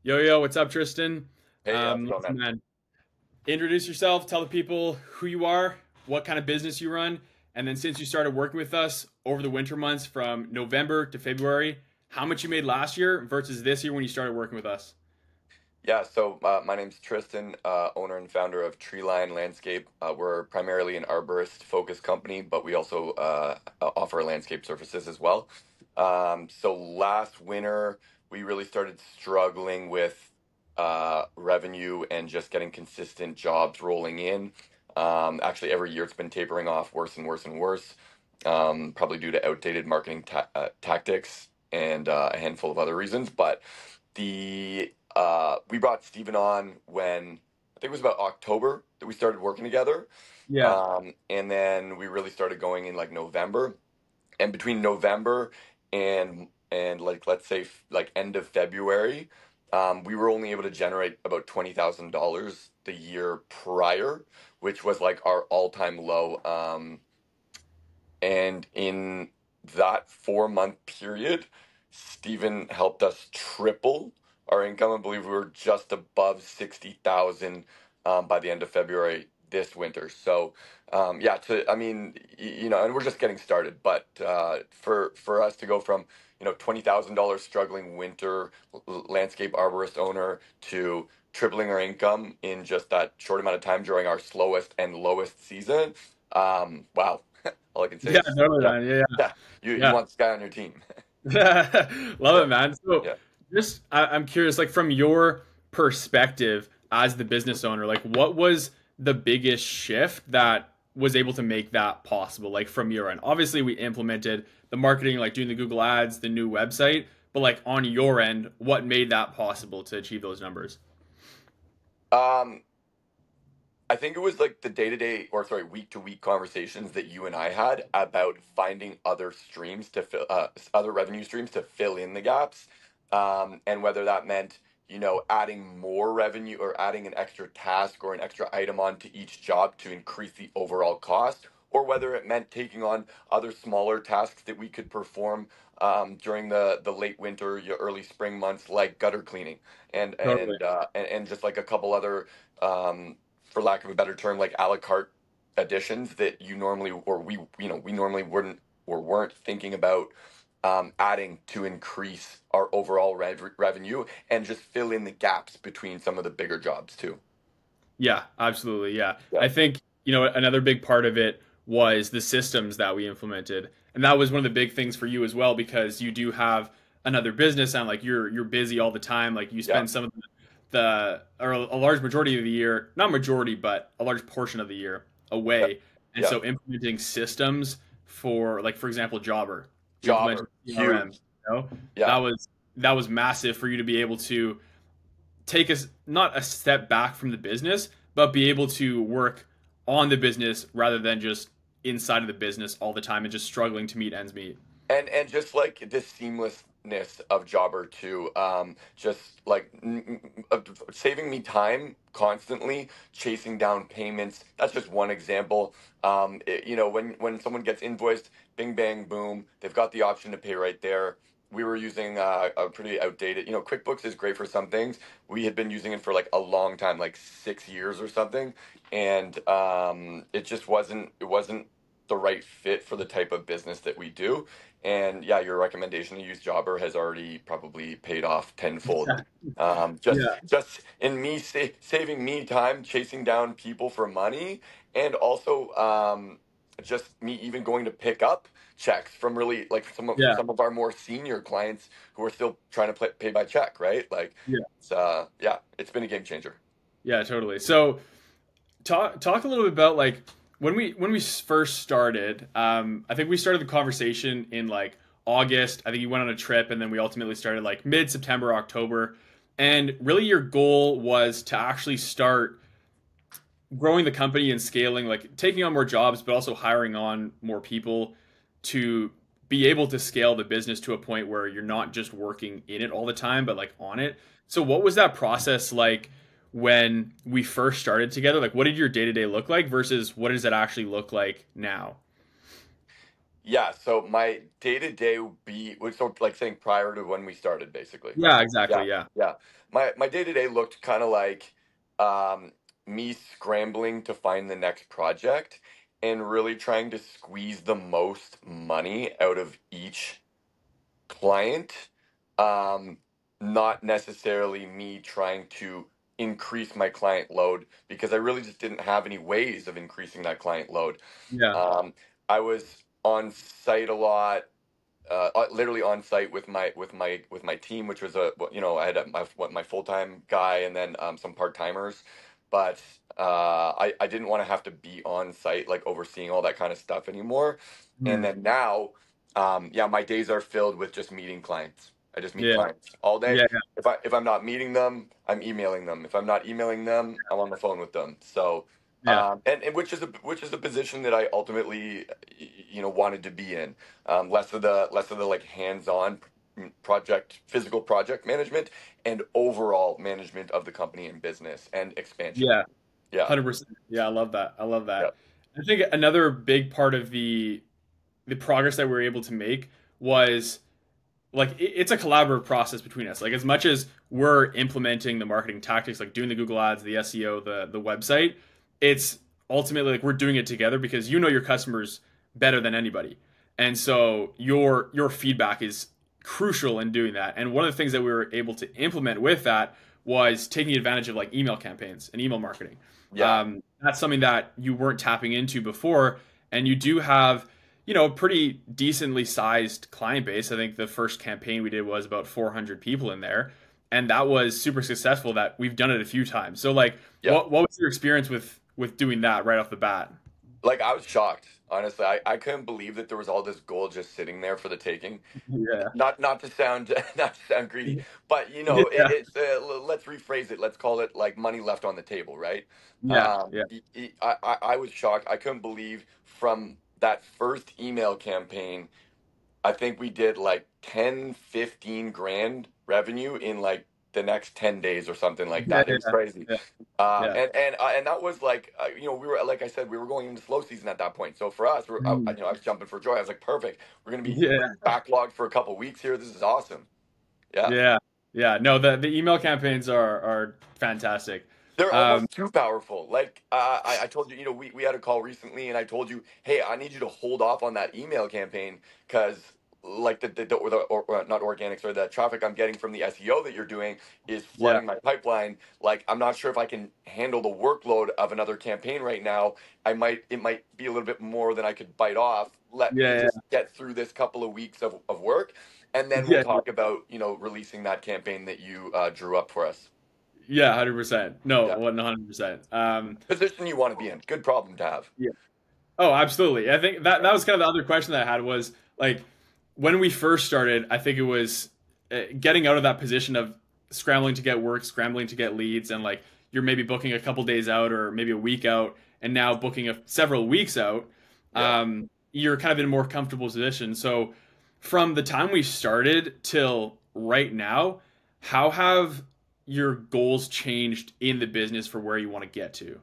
Yo, yo, what's up, Tristan? Hey, how's it going, Listen, man? man, introduce yourself, tell the people who you are, what kind of business you run, and then since you started working with us over the winter months from November to February, how much you made last year versus this year when you started working with us. Yeah, so my name's Tristan, owner and founder of Treeline Landscape. We're primarily an arborist focused company, but we also offer landscape services as well. So last winter, we really started struggling with revenue and just getting consistent jobs rolling in. Actually, every year it's been tapering off worse and worse and worse, probably due to outdated marketing tactics and a handful of other reasons. But we brought Steven on when I think it was about October that we started working together. Yeah. And then we really started going in like November. And between November and like let's say like end of February, we were only able to generate about $20,000 the year prior, which was like our all-time low. And in that 4 month period, Stephen helped us triple our income. I believe we were just above 60,000 by the end of February this winter. So yeah, to I mean, and we're just getting started. But for us to go from $20,000 struggling winter landscape arborist owner to tripling our income in just that short amount of time during our slowest and lowest season, wow. All I can say Yeah, is, totally, yeah, man. Yeah, yeah, you yeah. want this guy on your team. Yeah. Love Yeah, it, man. So yeah. just I'm curious, like from your perspective as the business owner, like what was the biggest shift that was able to make that possible, like from your end? Obviously, we implemented the marketing, like doing the Google ads, the new website, but like on your end, what made that possible to achieve those numbers? Um, I think it was like the day to day, or sorry, week to week conversations that you and I had about finding other streams to fill, other revenue streams to fill in the gaps, and whether that meant adding more revenue or adding an extra task or an extra item onto each job to increase the overall cost, or whether it meant taking on other smaller tasks that we could perform during the late winter, early spring months, like gutter cleaning Totally. and just like a couple other. For lack of a better term, like a la carte additions that you normally or we normally wouldn't or weren't thinking about adding to increase our overall revenue and just fill in the gaps between some of the bigger jobs too. Yeah, absolutely. Yeah. Yeah, I think, another big part of it was the systems that we implemented. And that was one of the big things for you as well because you do have another business and like you're busy all the time. Like you yeah, spend some of the or a large majority of the year, not majority, but a large portion of the year yeah, away. And yeah. so implementing systems for like for example, Jobber. We implemented Jobber, CRM, huge. that Yeah, was massive for you to be able to take us not a step back from the business, but be able to work on the business rather than just inside of the business all the time and just struggling to meet ends meet. and just like this seamlessness of Jobber too, just like saving me time constantly chasing down payments. That's just one example. When someone gets invoiced, bing bang boom, they've got the option to pay right there. We were using a pretty outdated, QuickBooks is great for some things. We had been using it for like a long time, like 6 years or something, and it wasn't the right fit for the type of business that we do. And yeah, your recommendation to use Jobber has already probably paid off tenfold. Just Yeah, just in me saving me time chasing down people for money, and also just me even going to pick up checks from really like yeah, some of our more senior clients who are still trying to pay by check, right? Like yeah, yeah, it's been a game changer. yeah, totally. So talk a little bit about like when we first started. I think we started the conversation in like August. I think you went on a trip, and then we ultimately started like mid September, October. And really, your goal was to actually start growing the company and scaling, like taking on more jobs, but also hiring on more people to be able to scale the business to a point where you're not just working in it all the time, but like on it. So, what was that process like when we first started together? Like, what did your day to day look like versus what does it actually look like now? Yeah, so my day to day would be so like saying prior to when we started, basically. Yeah, Yeah, exactly. Yeah. yeah. My day to day looked kind of like um, me scrambling to find the next project and really trying to squeeze the most money out of each client. Um, Not necessarily me trying to increase my client load because I really just didn't have any ways of increasing that client load. Yeah. Um, I was on site a lot, literally on site with my team, which was I had my full time guy and then some part timers, but I didn't want to have to be on site like overseeing all that kind of stuff anymore. And Mm. then now, yeah, my days are filled with just meeting clients. I just meet Yeah. clients all day. Yeah. If I'm not meeting them, I'm emailing them. If I'm not emailing them, I'm on the phone with them. So Yeah. and which is a position that I ultimately wanted to be in, less of the like hands-on physical project management and overall management of the company and business and expansion. Yeah. Yeah, 100%. Yeah, I love that. I love yeah, that. I think another big part of the progress that we were able to make was like it's a collaborative process between us. Like as much as we're implementing the marketing tactics, like doing the Google ads, the SEO, the website, it's ultimately like we're doing it together because you know your customers better than anybody, and so your feedback is crucial in doing that. And one of the things that we were able to implement with that was taking advantage of like email campaigns and email marketing. yeah, That's something that you weren't tapping into before, and you do have a pretty decently sized client base. I think the first campaign we did was about 400 people in there, and that was super successful. That we've done it a few times. So, like, yeah. what was your experience with doing that right off the bat? Like I was shocked, honestly. I couldn't believe that there was all this gold just sitting there for the taking. Yeah, Not to sound not to sound greedy, but yeah, let's rephrase it. Let's call it like money left on the table, right? yeah, yeah, I was shocked. I couldn't believe from that first email campaign. I think we did like 10, 15 grand revenue in like the next 10 days or something like yeah, that. It was crazy. yeah, yeah, And that was like, we were, like I said, we were going into slow season at that point. So for us, Mm. I was jumping for joy. I was like, perfect. We're going to be Yeah, backlogged for a couple weeks here. This is awesome. Yeah. yeah, yeah. No, the email campaigns are fantastic. They're Um, almost too powerful. Like I told you, we had a call recently, and I told you, hey, I need you to hold off on that email campaign because like or not organic, sorry, the traffic I'm getting from the SEO that you're doing is yeah, flooding my pipeline. Like I'm not sure if I can handle the workload of another campaign right now. It might be a little bit more than I could bite off. Let me yeah, just get through this couple of weeks of work, and then we'll yeah, talk about releasing that campaign that you drew up for us. yeah, 100%. No, Yeah. 100%. Position you want to be in. Good problem to have. Oh, absolutely. I think that was kind of the other question that I had was like when we first started, I think it was getting out of that position of scrambling to get work, scrambling to get leads, and like you're maybe booking a couple days out or maybe a week out, and now booking several weeks out. Yeah. You're kind of in a more comfortable position. So from the time we started till right now, how have your goals changed in the business for where you want to get to?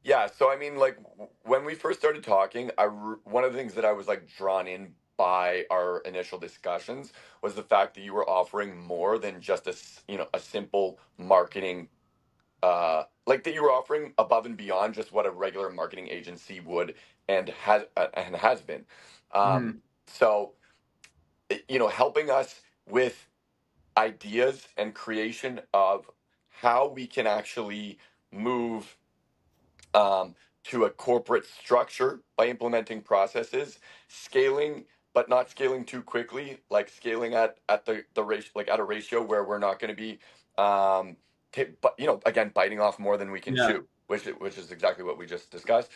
Yeah. So I mean, like when we first started talking, one of the things that I was like drawn in by our initial discussions was the fact that you were offering more than just a simple marketing, like that you were offering above and beyond just what a regular marketing agency would and has been. Um, Mhm. so helping us with ideas and creation of how we can actually move to a corporate structure by implementing processes, scaling, but not scaling too quickly, like scaling at the ratio, like at a ratio where we're not going to be, but again, biting off more than we can Yeah. chew, which is exactly what we just discussed.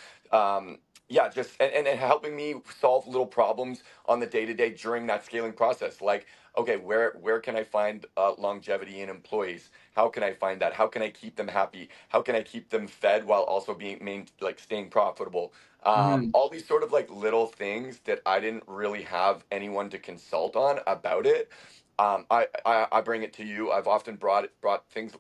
Yeah, just and helping me solve little problems on the day to day during that scaling process, like okay, where can I find longevity in employees? How can I find that? How can I keep them happy? How can I keep them fed while also like staying profitable? Mhm. All these sort of like little things that I didn't really have anyone to consult on about it. I bring it to you. I've often brought things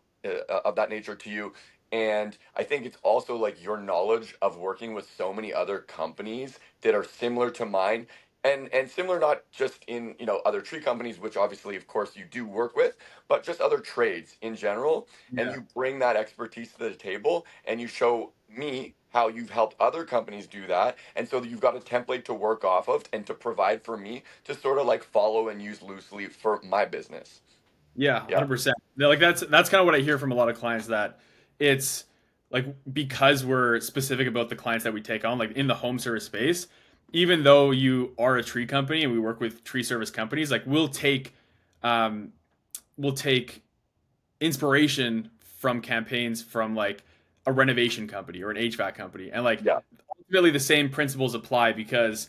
of that nature to you. And I think it's also like your knowledge of working with so many other companies that are similar to mine and similar, not just in, other tree companies, which obviously of course you do work with, but just other trades in general. And Yeah. you bring that expertise to the table and you show me how you've helped other companies do that, and so you've got a template to work off of and to provide for me to sort of like follow and use loosely for my business. Yeah, Yeah. 100%. Like that's kind of what I hear from a lot of clients, that it's like, because we're specific about the clients that we take on, like in the home service space, even though you are a tree company and we work with tree service companies, like um we'll take inspiration from campaigns from like a renovation company or an HVAC company, and like Yeah. ultimately the same principles apply, because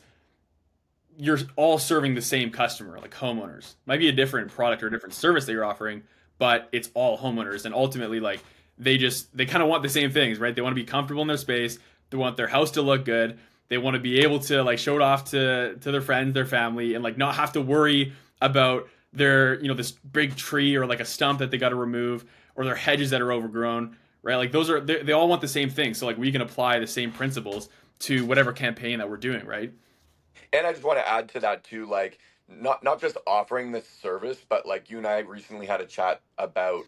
you're all serving the same customer, like homeowners. Might be a different product or a different service that you're offering, but it's all homeowners. And ultimately, like they kind of want the same things, right? They want to be comfortable in their space. They want their house to look good. They want to be able to like show it off to their friends, their family, and like not have to worry about their, this big tree or like a stump that they got to remove, or their hedges that are overgrown, right? Like those are they all want the same thing. So like we can apply the same principles to whatever campaign that we're doing, right? And I just want to add to that too, like not just offering this service, but like you and I recently had a chat about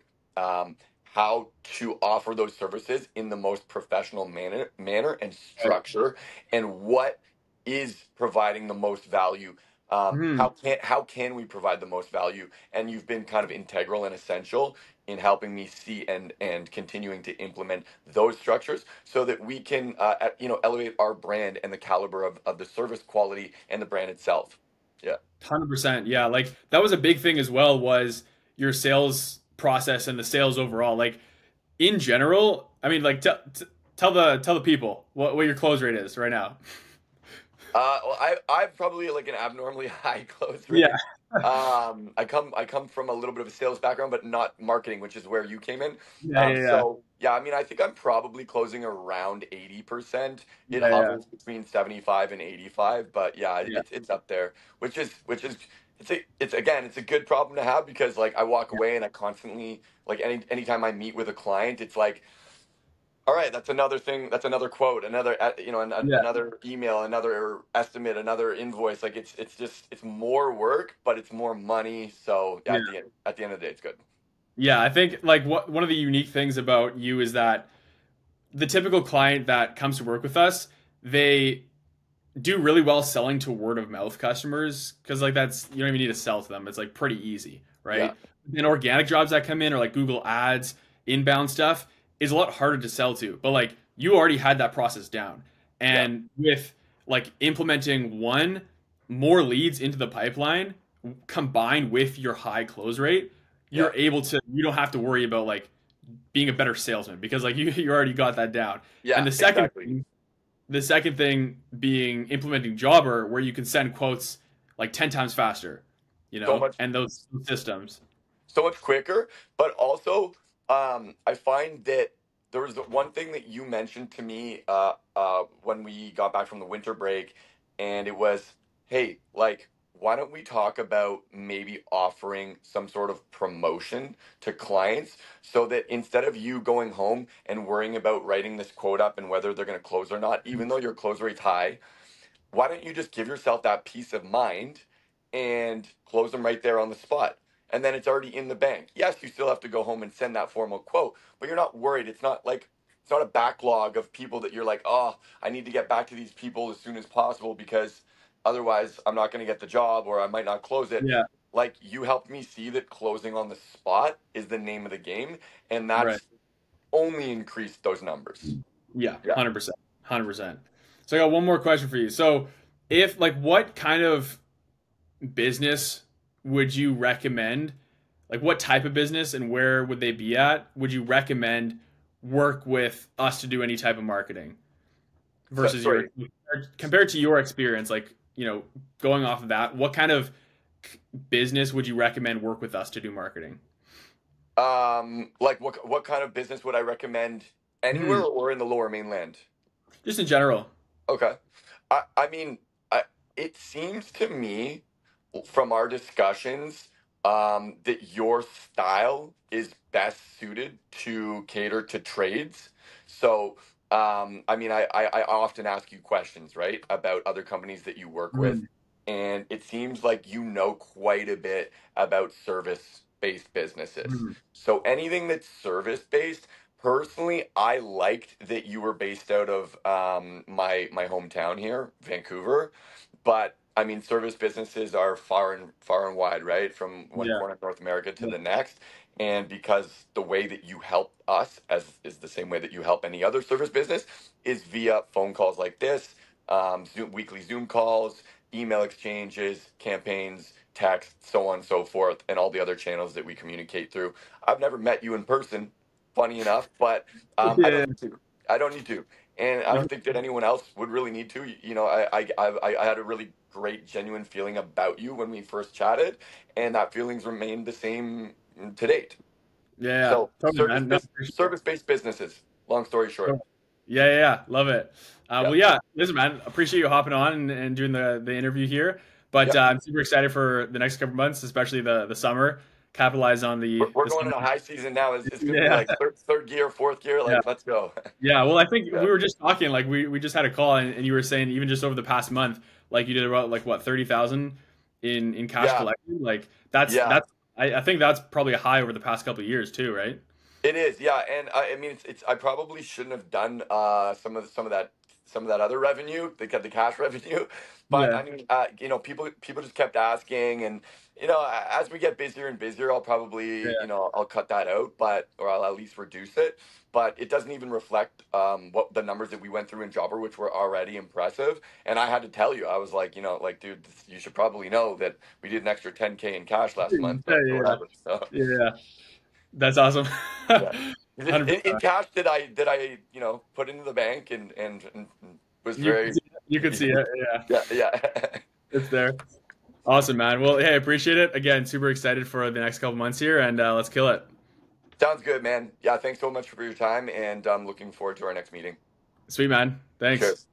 how to offer those services in the most professional manner and Right. structure, and what is providing the most value. Mhm. How can we provide the most value? And you've been kind of integral and essential in helping me see and continuing to implement those structures so that we can elevate our brand and the caliber of the service quality and the brand itself. Yeah. 100%. Yeah, like that was a big thing as well, was your sales process and the sales overall. Like in general, I mean, like tell the people what your close rate is right now. Well, I've probably like an abnormally high close Yeah. rate. I come from a little bit of a sales background, but not marketing, which is where you came in. Yeah, yeah, yeah. So yeah, I mean, I think I'm probably closing around 80%. It Yeah, yeah. hovers between 75 and 85, but yeah, Yeah. it's up there, which is it's a good problem to have, because like I walk Yeah. away and I constantly, like, anytime I meet with a client, it's like, all right, that's another thing. That's another quote, another Yeah. another email, another estimate, another invoice. Like it's more work, but it's more money. So yeah, Yeah. at the end of the day, it's good. Yeah, I think like one of the unique things about you is that the typical client that comes to work with us, they do really well selling to word of mouth customers, because like that's, you don't even need to sell to them. It's like pretty easy, Yeah, right? And organic jobs that come in, or like Google ads, inbound stuff, is a lot harder to sell to. But like you already had that process down. yeah, And with like implementing one more leads into the pipeline combined with your high close rate, yeah, you don't have to worry about like being a better salesman, because like you already got that down. And yeah. Exactly. the second thing being implementing Jobber, where you can send quotes like 10 times faster, So much, and those systems. so much quicker. But also, I find that there was one thing that you mentioned to me when we got back from the winter break, and it was, hey, like, why don't we talk about maybe offering some sort of promotion to clients, so that instead of you going home and worrying about writing this quote up and whether they're going to close or not, even though your close rate's high, why don't you just give yourself that peace of mind and close them right there on the spot? And then it's already in the bank. Yes, you still have to go home and send that formal quote, but you're not worried. It's not a backlog of people that you're like, oh, I need to get back to these people as soon as possible, because otherwise I'm not going to get the job or I might not close it. Yeah, Like, you helped me see that closing on the spot is the name of the game, and right. that's only increased those numbers. Yeah, Yeah. 100%. 100%. So I got one more question for you. So, if like what kind of business would you recommend? Like what type of business and where would they be at? Would you recommend work with us to do any type of marketing So, versus your sorry. compared to your experience, like, going off of that, what kind of business would you recommend work with us to do marketing? Like, what kind of business would I recommend, anywhere Hmm. or in the Lower Mainland? Just in general. Okay. I mean, it seems to me from our discussions that your style is best suited to cater to trades. So, I mean, I often ask you questions, right, about other companies that you work with. and it seems like you know quite a bit about service-based businesses. Mhm. So anything that's service-based, personally, I liked that you were based out of my hometown here, Vancouver. But I mean, service businesses are far and wide, right? From one Yeah. corner of North America to Yeah. the next. And because the way that you help us, as is the same way that you help any other service business, is via phone calls like this, weekly Zoom calls, email exchanges, campaigns, text, so on and so forth, and all the other channels that we communicate through. I've never met you in person, funny enough, but I Yeah. don't need to. I don't need to, and I don't think that anyone else would really need to. You know, I had a really great, genuine feeling about you when we first chatted, and that feeling's remained the same to date. Yeah. Yeah. So Totally, man. No, appreciate it. service based businesses. Long story short. Cool. Yeah, yeah, yeah. Love it. Yeah. Well, yeah, listen, man, appreciate you hopping on and doing the interview here. But Yep. I'm super excited for the next couple months, especially the summer. Capitalize on We're the going in summer. a high season now. It's going to be Yeah, like third gear, fourth gear. yeah, Like, let's go. yeah. Well, I think Yeah. we were just talking, like we just had a call, and you were saying even just over the past month, like you did about like what 30,000 in cash Yeah. collection. Like Yeah. that's I think that's probably a high over the past couple of years too, right? It is, yeah, and I mean, it's. I probably shouldn't have done some of that other revenue, the cash revenue, but Yeah, I mean, people just kept asking, and as we get busier and busier, I'll probably yeah. I'll cut that out, but or I'll at least reduce it. But it doesn't even reflect what the numbers that we went through in Jobber, which were already impressive. And I had to tell you, I was like, like, dude, you should probably know that we did an extra 10K in cash last month, Yeah, or yeah, whatever. So. yeah. Yeah. That's awesome. Yeah. In 100%. cash that I put into the bank and was You could very see it. You could see it. Yeah, yeah, yeah. it's there. Awesome, man. Well, hey, appreciate it. Again, super excited for the next couple months here, and let's kill it. Sounds good, man. Yeah, thanks so much for your time, and I'm looking forward to our next meeting. Sweet, man. Thanks. Cheers.